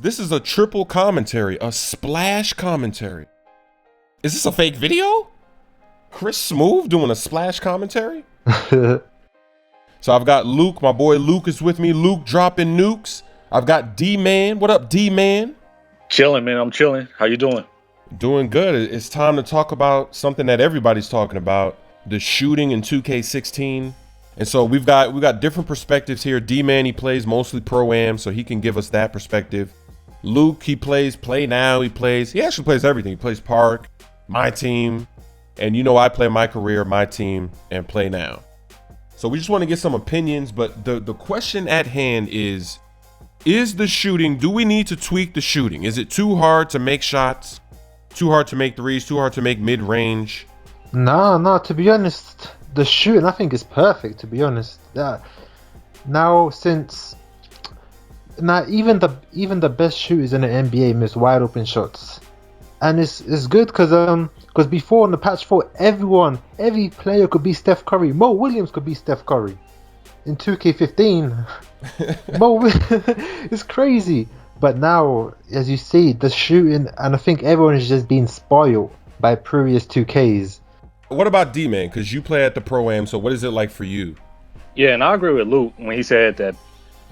This is a triple commentary, a splash commentary. Is this a fake video? Chris Smoove doing a splash commentary? So I've got Luke, my boy Luke is with me. Luke dropping nukes. I've got Dman. What up, Dman? Chilling, man. I'm chilling. How you doing? Doing good. It's time to talk about something that everybody's talking about, the shooting in 2K16. And so we've got different perspectives here. D-Man, he plays mostly Pro-Am, so he can give us that perspective. Luke, he plays Play Now. He actually plays everything. He plays Park, my team, and you know I play My Career, my team, and Play Now. So we just want to get some opinions, but the question at hand is the shooting, do we need to tweak the shooting? Is it too hard to make shots? Too hard to make threes? Too hard to make mid-range? No, to be honest, the shooting I think is perfect, to be honest. Now even the best shooters in the NBA miss wide open shots. And it's good because before in the patch 4, every player could be Steph Curry. Mo Williams could be Steph Curry. In 2K15, it's crazy. But now, as you see, the shooting, and I think everyone is just being spoiled by previous 2Ks. What about D-Man? Because you play at the Pro-Am, so what is it like for you? Yeah, and I agree with Luke when he said that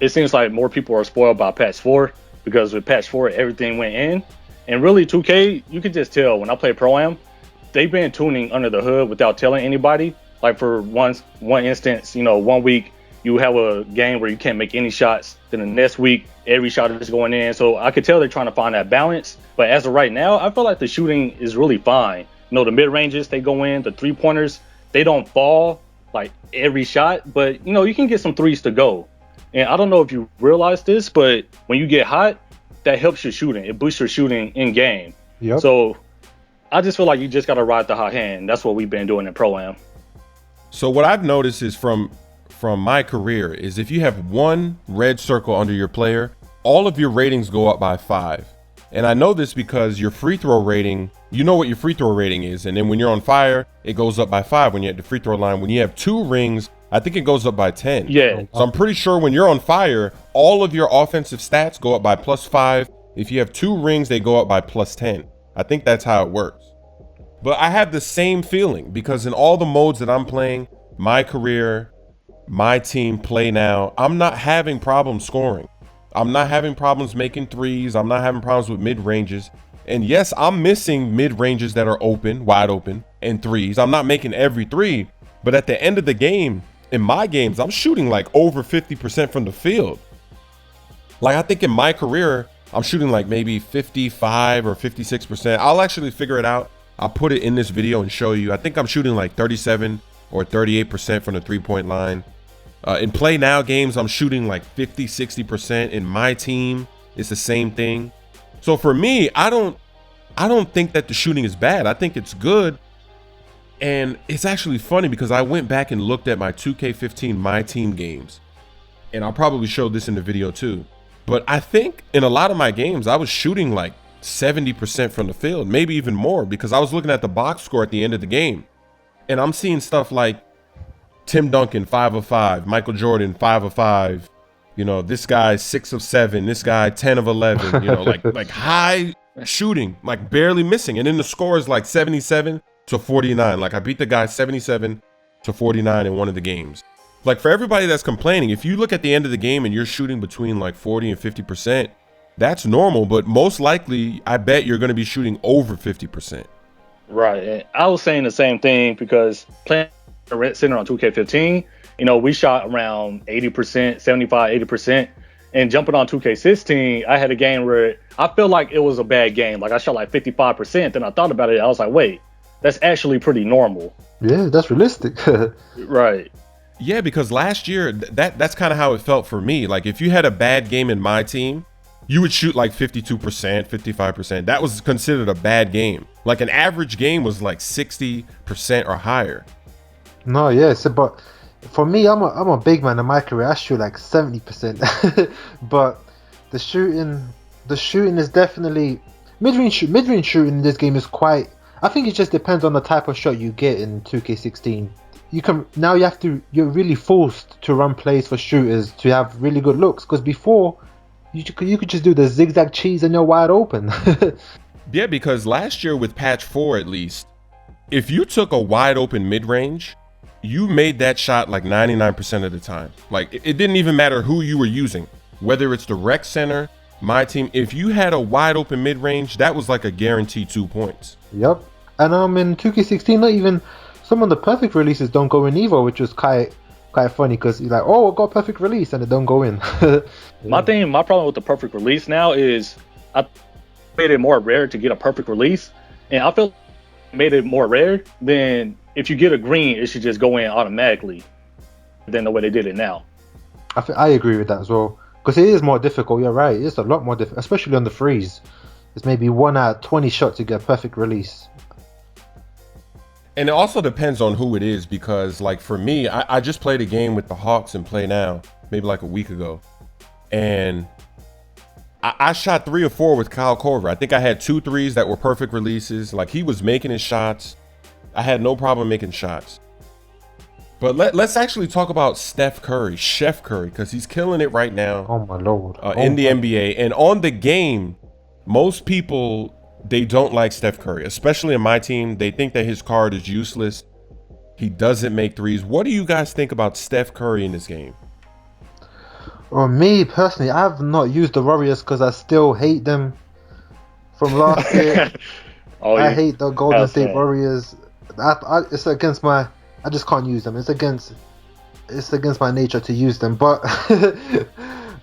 it seems like more people are spoiled by patch 4 because with patch 4, everything went in. And really, 2K, you can just tell when I play Pro-Am, they've been tuning under the hood without telling anybody. Like for one instance, 1 week you have a game where you can't make any shots. Then the next week, every shot is going in. So I could tell they're trying to find that balance. But as of right now, I feel like the shooting is really fine. The mid-ranges, they go in. The three-pointers, they don't fall like every shot. But, you can get some threes to go. And I don't know if you realize this, but when you get hot, that helps your shooting. It boosts your shooting in game. Yep. So I just feel like you just got to ride the hot hand. That's what we've been doing in Pro-Am. So what I've noticed is from my career is if you have one red circle under your player, all of your ratings go up by 5. And I know this because your free throw rating, you know what your free throw rating is. And then when you're on fire, it goes up by 5 when you're at the free throw line. When you have 2 rings, I think it goes up by 10. Yeah. So I'm pretty sure when you're on fire, all of your offensive stats go up by +5. If you have 2 rings, they go up by +10. I think that's how it works. But I have the same feeling because in all the modes that I'm playing, My Career, my team, Play Now, I'm not having problems scoring. I'm not having problems making threes. I'm not having problems with mid-ranges. And yes, I'm missing mid-ranges that are open, wide open, and threes. I'm not making every three, but at the end of the game, in my games, I'm shooting like over 50% from the field. Like I think in My Career, I'm shooting like maybe 55 or 56%. I'll actually figure it out. I'll put it in this video and show you. I think I'm shooting like 37 or 38% from the three-point line. In Play Now games, I'm shooting like 50, 60%. In my team, it's the same thing. So for me, I don't think that the shooting is bad. I think it's good. And it's actually funny because I went back and looked at my 2K15 My Team games. And I'll probably show this in the video too. But I think in a lot of my games, I was shooting like 70% from the field, maybe even more, because I was looking at the box score at the end of the game. And I'm seeing stuff like Tim Duncan, 5 of 5, Michael Jordan, 5 of 5. This guy 6 of 7, this guy 10 of 11, like high shooting, like barely missing. And then the score is like 77 to 49. Like I beat the guy 77 to 49 in one of the games. Like for everybody that's complaining, if you look at the end of the game and you're shooting between like 40 and 50%, that's normal. But most likely, I bet you're going to be shooting over 50%. Right. And I was saying the same thing because playing sitting on 2K15, we shot around 80%, 75, 80%. And jumping on 2K16, I had a game where I felt like it was a bad game. Like I shot like 55%. Then I thought about it. I was like, wait, that's actually pretty normal. Yeah, that's realistic. Right. Yeah, because last year, that's kind of how it felt for me. Like if you had a bad game in my team, you would shoot like 52%, 55%. That was considered a bad game. Like an average game was like 60% or higher. No, yeah, but for me, I'm a big man in My Career. I shoot like 70%. But the shooting is definitely mid-range shooting in this game is quite. I think it just depends on the type of shot you get in 2K16. You're really forced to run plays for shooters to have really good looks, because before You could just do the zigzag cheese and you're wide open. Yeah, because last year with patch 4 at least, if you took a wide open mid-range, you made that shot like 99% of the time. Like it didn't even matter who you were using, whether it's the rec center, my team. If you had a wide open mid-range, that was like a guaranteed 2 points. Yep. And in 2K16, not even some of the perfect releases don't go in either, which was quite funny because you're like, oh, I got perfect release, and it don't go in. My problem with the perfect release now is I made it more rare to get a perfect release, and I feel made it more rare than if you get a green, it should just go in automatically than the way they did it now. I agree with that as well, because it is more difficult. You're right, it's a lot more difficult, especially on the freeze. It's maybe 1 out of 20 shots to get a perfect release. And it also depends on who it is, because like for me, I just played a game with the Hawks and Play Now, maybe like a week ago. And I shot 3 or 4 with Kyle Korver. I think I had 2 threes that were perfect releases. Like he was making his shots. I had no problem making shots. But let's actually talk about Steph Curry, Chef Curry, because he's killing it right now. Oh my lord! In the NBA. And on the game, most people, they don't like Steph Curry, especially in my team. They think that his card is useless. He doesn't make threes. What do you guys think about Steph Curry in this game? Well, me personally, I've not used the Warriors because I still hate them from last year. I hate the Golden State Warriors. It's against my. I just can't use them. It's against my nature to use them. But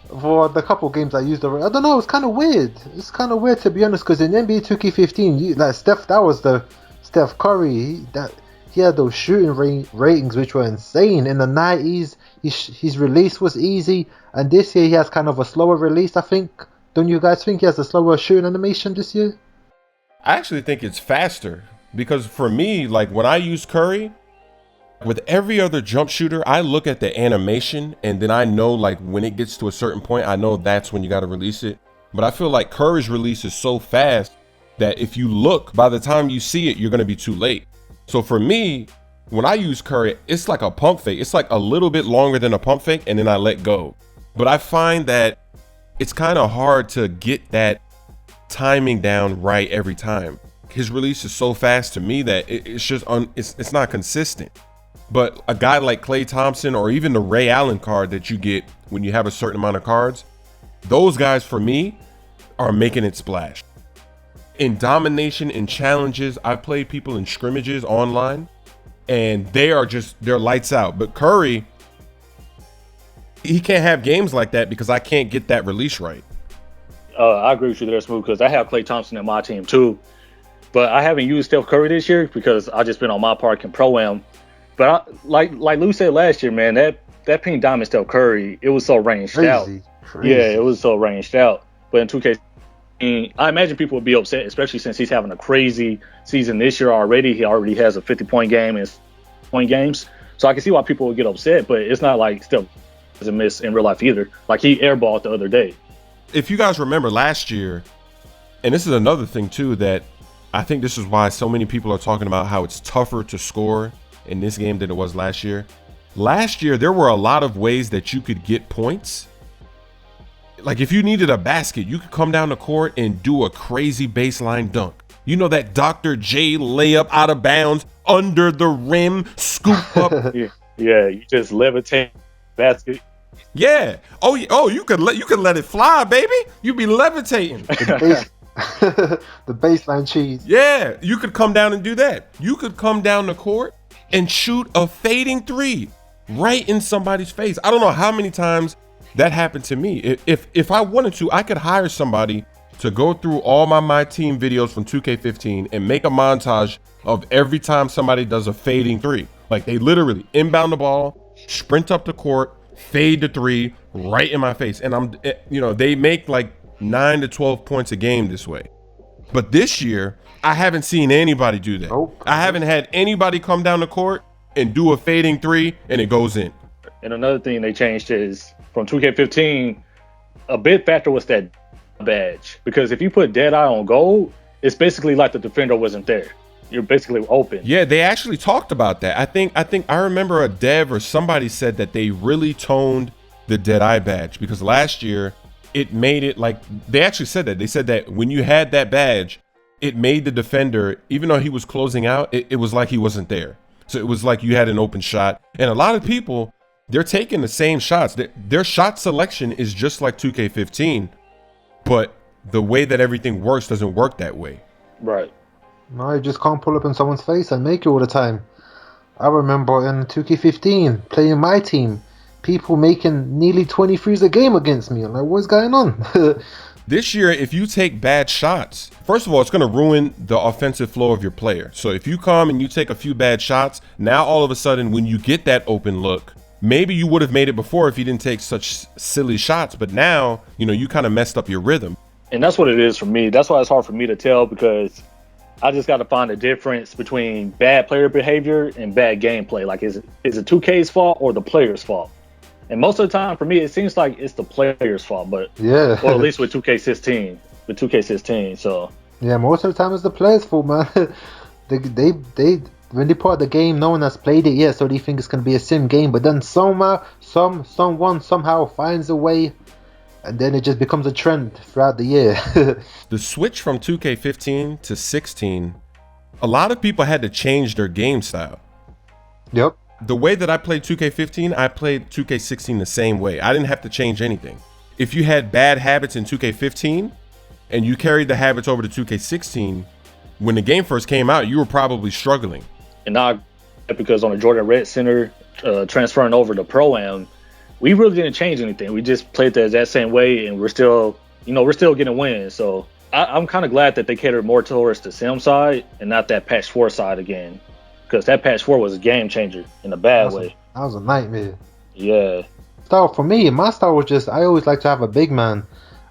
for the couple games I used, I don't know. It's kind of weird. It's kind of weird to be honest. Because in NBA 2K15, like Steph, that was the Steph Curry. He had those shooting ratings which were insane in the 90s. His release was easy, and this year he has kind of a slower release. I think. Don't you guys think he has a slower shooting animation this year? I actually think it's faster, because for me, like when I use Curry, with every other jump shooter, I look at the animation and then I know like when it gets to a certain point, I know that's when you got to release it. But I feel like Curry's release is so fast that if you look, by the time you see it, you're going to be too late. So for me, when I use Curry, it's like a pump fake. It's like a little bit longer than a pump fake, and then I let go. But I find that it's kind of hard to get that timing down right every time. His release is so fast to me that it's just it's not consistent. But a guy like Klay Thompson, or even the Ray Allen card that you get when you have a certain amount of cards, those guys for me are making it splash. In domination, in challenges, I've played people in scrimmages online, and they're lights out. But Curry, he can't have games like that because I can't get that release right. I agree with you there, Smoove, because I have Klay Thompson in my team too. But I haven't used Steph Curry this year because I just been on my park and Pro-Am. But like Lou said last year, man, that Pink Diamond Steph Curry, it was so ranged out. Crazy. Yeah, it was so ranged out. But in 2K, I imagine people would be upset, especially since he's having a crazy season this year already. He already has a 50-point game and point games. So I can see why people would get upset, but it's not like Steph doesn't miss in real life either. Like he airballed the other day. If you guys remember last year, and this is another thing too, that I think this is why so many people are talking about how it's tougher to score in this game than it was last year. Last year, there were a lot of ways that you could get points. Like if you needed a basket, you could come down the court and do a crazy baseline dunk. You know, that Dr. J layup out of bounds, under the rim, scoop up. Yeah, you just levitate basket. Yeah. Oh, you could let it fly, baby. You be levitating. The baseline cheese. Yeah, you could come down and do that. You could come down the court and shoot a fading 3 right in somebody's face. I don't know how many times that happened to me. If I wanted to, I could hire somebody to go through all my team videos from 2K15 and make a montage of every time somebody does a fading 3. Like they literally inbound the ball, sprint up the court, fade the 3 right in my face. And they make like 9 to 12 points a game this way. But this year, I haven't seen anybody do that. Nope. I haven't had anybody come down the court and do a fading 3 and it goes in. And another thing they changed is from 2K15, a big factor was that badge. Because if you put dead eye on gold, it's basically like the defender wasn't there. You're basically open. Yeah, they actually talked about that. I remember a dev or somebody said that they really toned the dead eye badge, because last year it made it like, they actually said that. They said that when you had that badge, it made the defender, even though he was closing out, it was like he wasn't there. So it was like you had an open shot. And a lot of people, they're taking the same shots. Their shot selection is just like 2K15, but the way that everything works doesn't work that way. Right. No, you just can't pull up in someone's face and make it all the time. I remember in 2K15 playing my team, people making nearly 23s a game against me. I'm like, what's going on? This year, if you take bad shots, first of all, it's going to ruin the offensive flow of your player. So if you come and you take a few bad shots, now all of a sudden when you get that open look, maybe you would have made it before if you didn't take such silly shots. But now, you know, you kind of messed up your rhythm. And that's what it is for me. That's why it's hard for me to tell, because I just got to find a difference between bad player behavior and bad gameplay. Like, is it 2K's fault or the player's fault? And most of the time, for me, it seems like it's the player's fault. But yeah, or at least with 2K16, So yeah, most of the time it's the player's fault, man. they when they put out the game, no one has played it yet, so they think it's gonna be a sim game. But then someone somehow finds a way, and then it just becomes a trend throughout the year. The switch from 2K15 to 16, a lot of people had to change their game style. Yep. The way that I played 2K15, I played 2K16 the same way. I didn't have to change anything. If you had bad habits in 2K15 and you carried the habits over to 2K16, when the game first came out, you were probably struggling. And now, because on the Jordan Red Center, transferring over to Pro-Am, we really didn't change anything. We just played that same way, and we're still getting wins. So I'm kind of glad that they catered more towards the sim side and not that patch 4 side again. Because that patch 4 was a game changer in a bad way. That was a nightmare. Yeah. So for me, my style was just, I always like to have a big man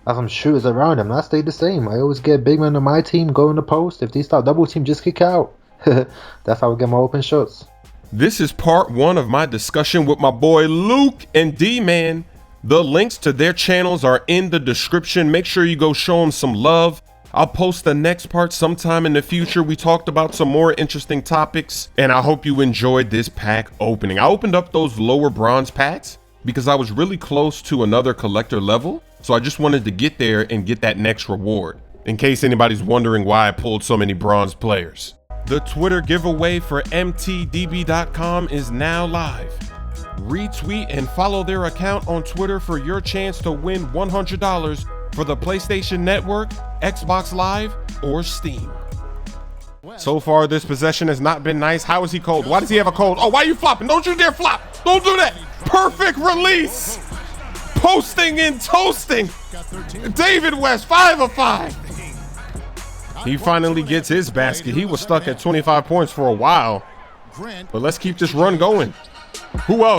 as some shooters around him. That stayed the same. I always get a big man on my team, go in the post. If they start double team, just kick out. That's how I get my open shots. This is part 1 of my discussion with my boy Luke and Dman. The links to their channels are in the description. Make sure you go show them some love. I'll post the next part sometime in the future. We talked about some more interesting topics, and I hope you enjoyed this pack opening. I opened up those lower bronze packs because I was really close to another collector level, so I just wanted to get there and get that next reward, in case anybody's wondering why I pulled so many bronze players. The Twitter giveaway for mtdb.com is now live. Retweet and follow their account on Twitter for your chance to win $100 for the PlayStation Network, Xbox Live, or Steam. So far, this possession has not been nice. How is he cold? Why does he have a cold? Oh, why are you flopping? Don't you dare flop. Don't do that. Perfect release. Posting and toasting. David West, 5 of 5. He finally gets his basket. He was stuck at 25 points for a while. But let's keep this run going. Who else?